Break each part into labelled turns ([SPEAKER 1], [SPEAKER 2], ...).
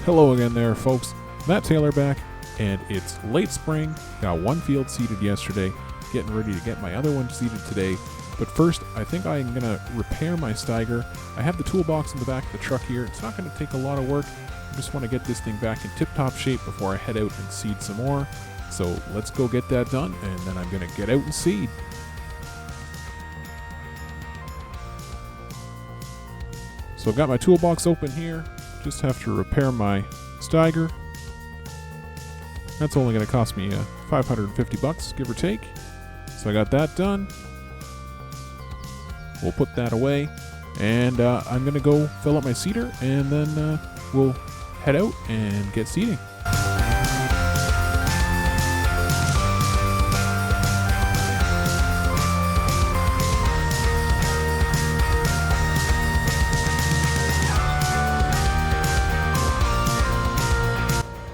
[SPEAKER 1] Hello again there, folks. Matt Taylor back, and it's late spring. Got one field seeded yesterday, getting ready to get my other one seeded today. But first, I think I'm going to repair my Steiger. I have the toolbox in the back of the truck here. It's not going to take a lot of work. I just want to get this thing back in tip-top shape before I head out and seed some more. So let's go get that done, and then I'm going to get out and seed. So I've got my toolbox open here. Just have to repair my Steiger. That's only going to cost me $550, give or take. So I got that done. We'll put that away, and I'm going to go fill up my seeder, and then we'll head out and get seeding.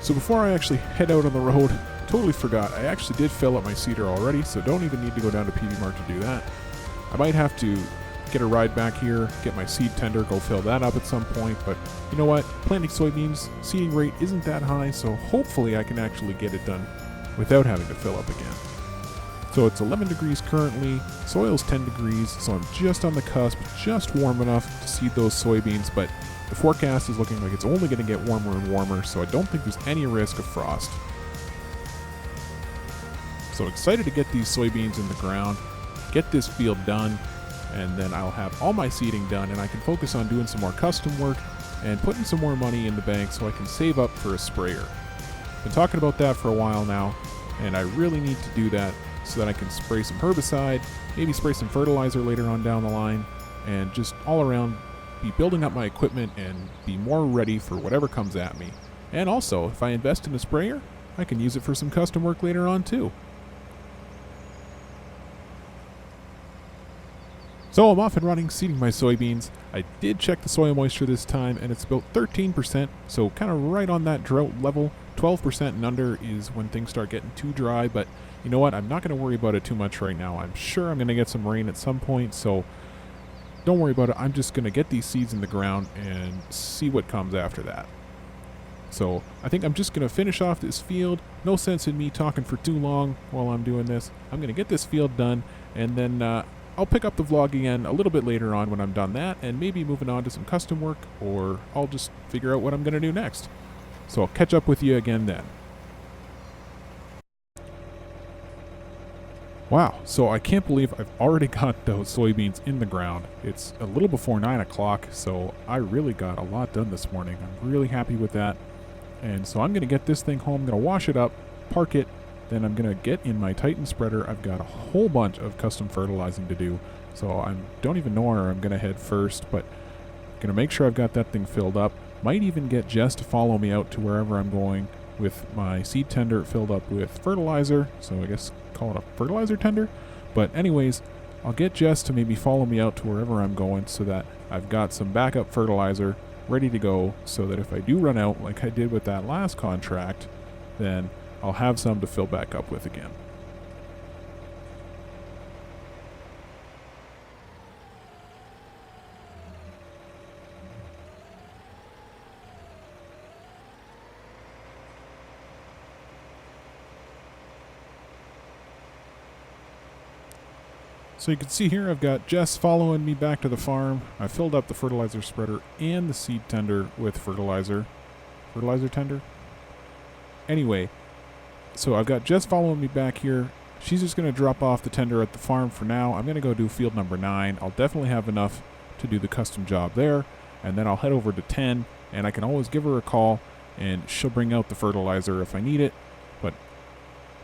[SPEAKER 1] So before I actually head out on the road, totally forgot, I actually did fill up my seeder already, so don't even need to go down to PV Mart to do that. I might have to get a ride back here, get my seed tender, go fill that up at some point, but you know what? Planting soybeans, seeding rate isn't that high, so hopefully I can actually get it done without having to fill up again. So it's 11 degrees currently, soil's 10 degrees, so I'm just on the cusp, just warm enough to seed those soybeans, but the forecast is looking like it's only going to get warmer and warmer, so I don't think there's any risk of frost. So excited to get these soybeans in the ground, get this field done, and then I'll have all my seeding done, and I can focus on doing some more custom work and putting some more money in the bank so I can save up for a sprayer. Been talking about that for a while now, and I really need to do that so that I can spray some herbicide, maybe spray some fertilizer later on down the line, and just all around be building up my equipment and be more ready for whatever comes at me. And also, if I invest in a sprayer, I can use it for some custom work later on too. So I'm off and running, seeding my soybeans. I did check the soil moisture this time, and it's about 13%, so kind of right on that drought level. 12% and under is when things start getting too dry, but you know what? I'm not going to worry about it too much right now. I'm sure I'm going to get some rain at some point, so don't worry about it. I'm just going to get these seeds in the ground and see what comes after that. So I think I'm just going to finish off this field. No sense in me talking for too long while I'm doing this. I'm going to get this field done, and then I'll pick up the vlog again a little bit later on when I'm done that, and maybe moving on to some custom work, or I'll just figure out what I'm going to do next. So I'll catch up with you again then. Wow, so I can't believe I've already got those soybeans in the ground. It's a little before 9 o'clock, so I really got a lot done this morning. I'm really happy with that. And so I'm going to get this thing home, I'm going to wash it up, park it, then I'm going to get in my Titan spreader. I've got a whole bunch of custom fertilizing to do, so I don't even know where I'm going to head first, but I'm going to make sure I've got that thing filled up. Might even get Jess to follow me out to wherever I'm going with my seed tender filled up with fertilizer, so I guess call it a fertilizer tender. But anyways, I'll get Jess to maybe follow me out to wherever I'm going so that I've got some backup fertilizer ready to go, so that if I do run out like I did with that last contract, then I'll have some to fill back up with again. So you can see here I've got Jess following me back to the farm. I filled up the fertilizer spreader and the seed tender with fertilizer. Fertilizer tender? Anyway, so I've got Jess following me back here. She's just going to drop off the tender at the farm for now. I'm going to go do field number 9. I'll definitely have enough to do the custom job there. And then I'll head over to 10, and I can always give her a call, and she'll bring out the fertilizer if I need it. But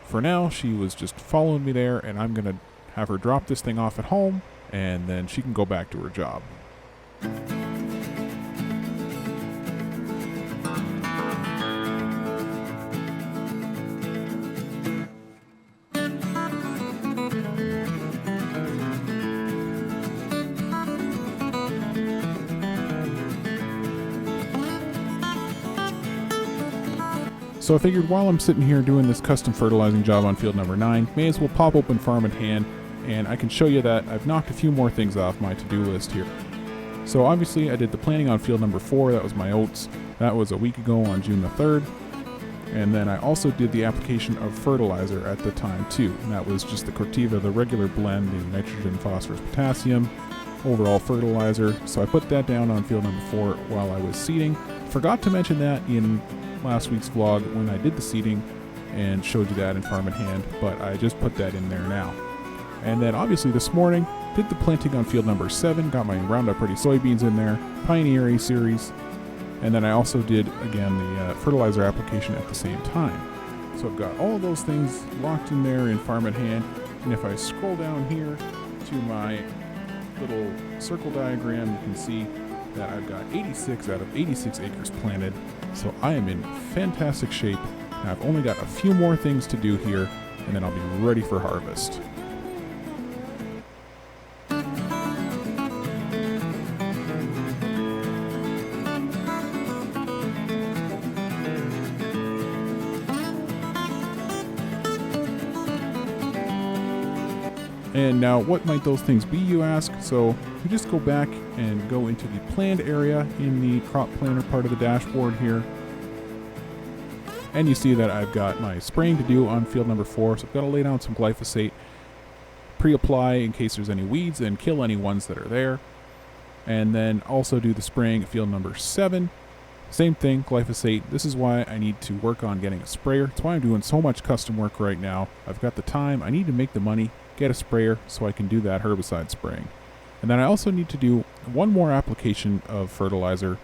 [SPEAKER 1] for now, she was just following me there, and I'm going to have her drop this thing off at home, and then she can go back to her job. So I figured while I'm sitting here doing this custom fertilizing job on field number 9, may as well pop open Farm in Hand, and I can show you that I've knocked a few more things off my to-do list here. So obviously I did the planting on field number 4, that was my oats. That was a week ago on June the 3rd. And then I also did the application of fertilizer at the time too. And that was just the Corteva, the regular blend, the nitrogen, phosphorus, potassium, overall fertilizer. So I put that down on field number 4 while I was seeding. Forgot to mention that in last week's vlog when I did the seeding and showed you that in Farm in Hand, but I just put that in there now. And then obviously this morning, did the planting on field number 7, got my Roundup Ready soybeans in there, Pioneer A series, and then I also did, again, the fertilizer application at the same time. So I've got all of those things locked in there in Farm in Hand, and if I scroll down here to my little circle diagram, you can see that I've got 86 out of 86 acres planted, so I am in fantastic shape. And I've only got a few more things to do here, and then I'll be ready for harvest. And now, what might those things be, you ask? So we just go back and go into the planned area in the crop planner part of the dashboard here. And you see that I've got my spraying to do on field number 4. So I've got to lay down some glyphosate, pre-apply in case there's any weeds, and kill any ones that are there. And then also do the spraying at field number 7. Same thing, glyphosate. This is why I need to work on getting a sprayer. That's why I'm doing so much custom work right now. I've got the time. I need to make the money, get a sprayer so I can do that herbicide spraying. And then I also need to do one more application of fertilizer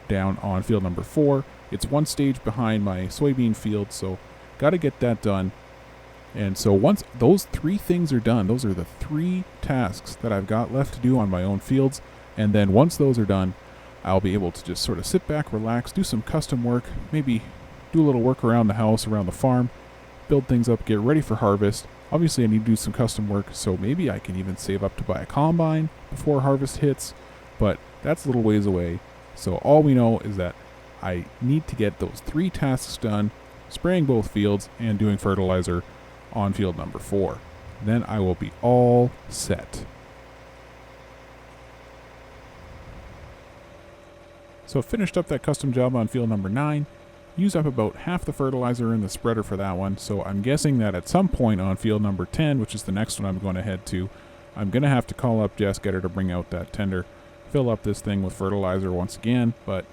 [SPEAKER 1] down on field number 4. It's one stage behind my soybean field, so got to get that done. And so once those 3 things are done, those are the 3 tasks that I've got left to do on my own fields. And then once those are done, I'll be able to just sort of sit back, relax, do some custom work, maybe do a little work around the house, around the farm, build things up, get ready for harvest. Obviously I need to do some custom work, so maybe I can even save up to buy a combine before harvest hits, but that's a little ways away. So all we know is that I need to get those 3 tasks done, spraying both fields and doing fertilizer on field number 4. Then I will be all set. So I finished up that custom job on field number 9. Used up about half the fertilizer in the spreader for that one, so I'm guessing that at some point on field number 10, which is the next one I'm going to head to, I'm going to have to call up Jess, get her to bring out that tender, fill up this thing with fertilizer once again. But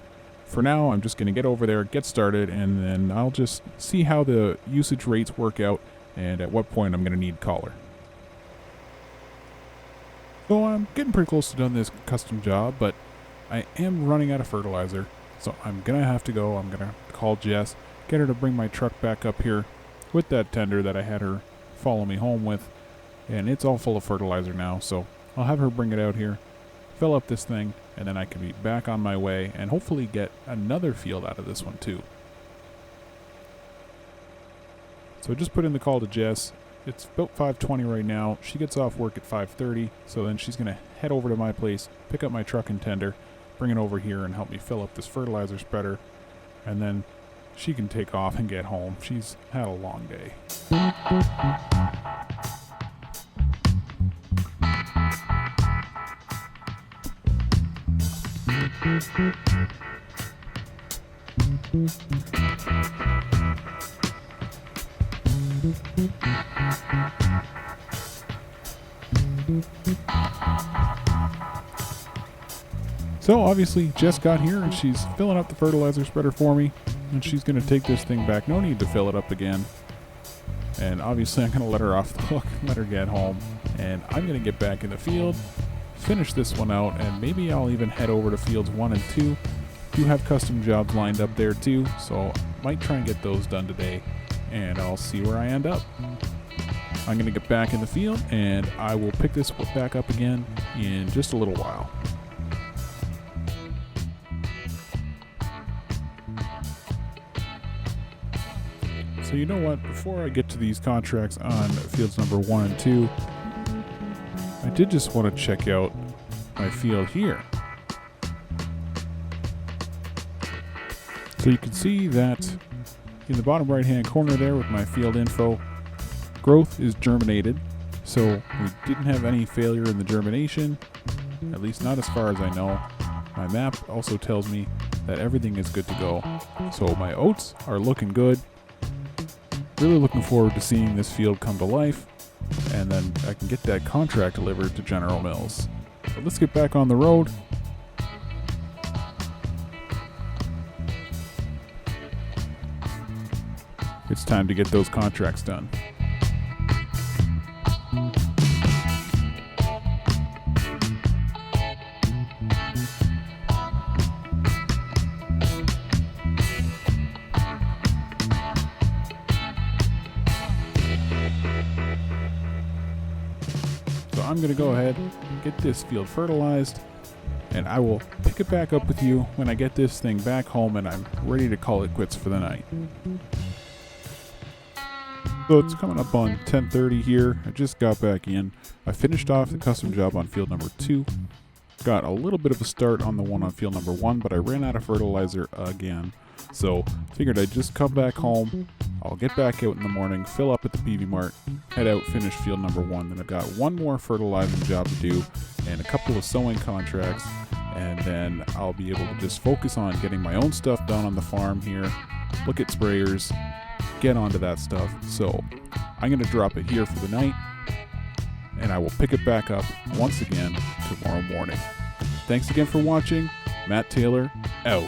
[SPEAKER 1] for now, I'm just going to get over there, get started, and then I'll just see how the usage rates work out and at what point I'm going to need collar. So I'm getting pretty close to done this custom job, but I am running out of fertilizer, so I'm going to have to go. I'm going to call Jess, get her to bring my truck back up here with that tender that I had her follow me home with, and it's all full of fertilizer now, so I'll have her bring it out here, fill up this thing, and then I can be back on my way and hopefully get another field out of this one too. So I just put in the call to Jess. It's about 5:20 right now. She gets off work at 5:30, so then she's going to head over to my place, pick up my truck and tender, bring it over here and help me fill up this fertilizer spreader, and then she can take off and get home. She's had a long day. So obviously Jess got here and she's filling up the fertilizer spreader for me, and she's going to take this thing back. No need to fill it up again. And obviously I'm going to let her off the hook, let her get home, and I'm going to get back in the field, finish this one out, and maybe I'll even head over to fields 1 and 2. Do have custom jobs lined up there too, so might try and get those done today, and I'll see where I end up. I'm going to get back in the field, and I will pick this back up again in just a little while. So you know what, before I get to these contracts on fields number 1 and 2, I did just want to check out my field here. So you can see that in the bottom right hand corner there with my field info, growth is germinated. So we didn't have any failure in the germination, at least not as far as I know. My map also tells me that everything is good to go. So my oats are looking good. Really looking forward to seeing this field come to life, and then I can get that contract delivered to General Mills. So let's get back on the road. It's time to get those contracts done. So I'm going to go ahead and get this field fertilized, and I will pick it back up with you when I get this thing back home and I'm ready to call it quits for the night. So it's coming up on 10:30 here. I just got back in. I finished off the custom job on field number 2. Got a little bit of a start on the one on field number 1, but I ran out of fertilizer again. So figured I'd just come back home. I'll get back out in the morning, fill up at the PV Mart, head out, finish field number 1. Then I've got one more fertilizing job to do and a couple of sowing contracts. And then I'll be able to just focus on getting my own stuff done on the farm here, look at sprayers, get onto that stuff. So I'm going to drop it here for the night, and I will pick it back up once again tomorrow morning. Thanks again for watching. Matt Taylor, out.